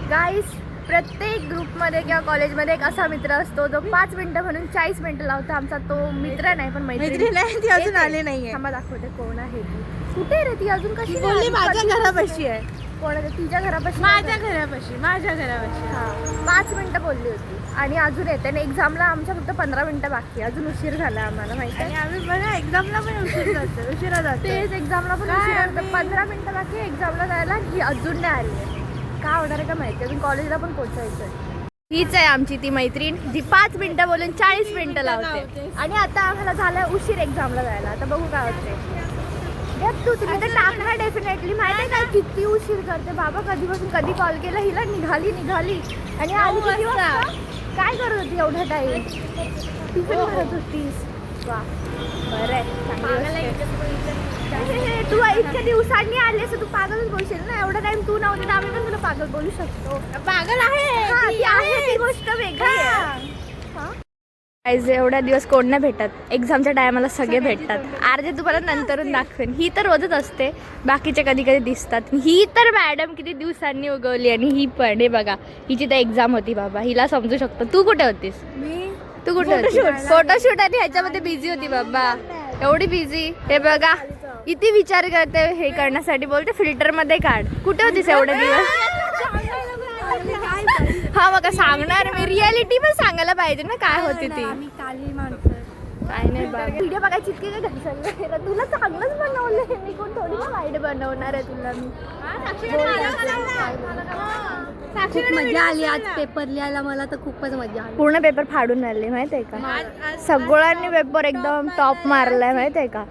गाईस, प्रत्येक ग्रुपमध्ये किंवा कॉलेजमध्ये एक असा मित्र असतो जो 5 मिनिटं म्हणून 40 मिनिटं लावतो. आमचा तो मित्र नाही पण मैत्रीण आहे, ती अजून आली नाहीये. थांबा दाखवते कोण आहे ती. कुठे रे ती अजून? कशी बोलली माझ्या घरापाशी आहे. कोण आहे? तिच्या घरापाशी? माझ्या घरापाशी. 5 मिनिटं बोलली होती आणि अजून येते. आणि एक्झामला आमच्या फक्त 15 मिनिटं बाकी आहे. अजून उशीर झाला आम्हाला माहिती आहे. आणि आम्ही बघा एक्झामला पण उशिरा जातो. तेच एक्झामला पण उशीर होतं. 15 मिनिटं बाकी एक्झामला जायला. ही अजून नाही आली आहे. का होणार आहे का माहिती. अजून कॉलेजला पण पोहोचायचं. हीच आहे आमची ती मैत्रीण जी 5 मिनिटं बोलून 40 मिनिटं लावते. आणि आता आम्हाला झालं उशीर एक्झामला जायला. आता बघू काय होते. तू तुम्ही तर टाकणार डेफिनेटली. माहिती आहे का किती उशीर करते बाबा. कधीपासून कधी कॉल केला हिला. निघाली आणि आली किती वाजता. काय करत होती एवढा टाईम? टिफिन भरत होतीस. वा बरं आहे. तू इतक्या दिवसांनी आली असं तू पागलच बोलशील ना. एवढा टाइम तू नव्हती तर आम्ही पण तुला पागल बोलू शकतो. पागल आहे ती गोष्ट वेगळी आहे. एवढ्या दिवस कोण नाही भेटत. एक्झामच्या टायमाला सगळे भेटतात. अर्धे तुम्हाला नंतरून दाखवेन. ही तर रोजच असते. बाकीचे कधी कधी दिसतात. ही तर मॅडम किती दिवसांनी उगवली. आणि ही पण हे बघा हिची तर एक्झाम होती बाबा. हिला समजू शकतो. तू कुठे होतीस? तू कुठे होती? फोटोशूट आणि ह्याच्यामध्ये बिझी होती बाबा. एवढी बिझी. हे बघा किती विचार करते हे करण्यासाठी. बोलते फिल्टर मध्ये काढ. कुठे होतीस एवढे दिवस? हा मग सांगणार मी. रियालिटी पण सांगायला पाहिजे ना काय होती ती. काय नाही बाबा. व्हिडिओ बघायची इतकी काय घाल. तुला चांगलंच बनवलंय. मी कोण थोडी ना वाईट बनवणार आहे तुला. मी खूप मजा आली आज पेपर लिहायला. मला तर खूपच मजा आली. पूर्ण पेपर फाडून आले माहित आहे का. सगळ्यांनी पेपर एकदम टॉप मारलाय माहित आहे का.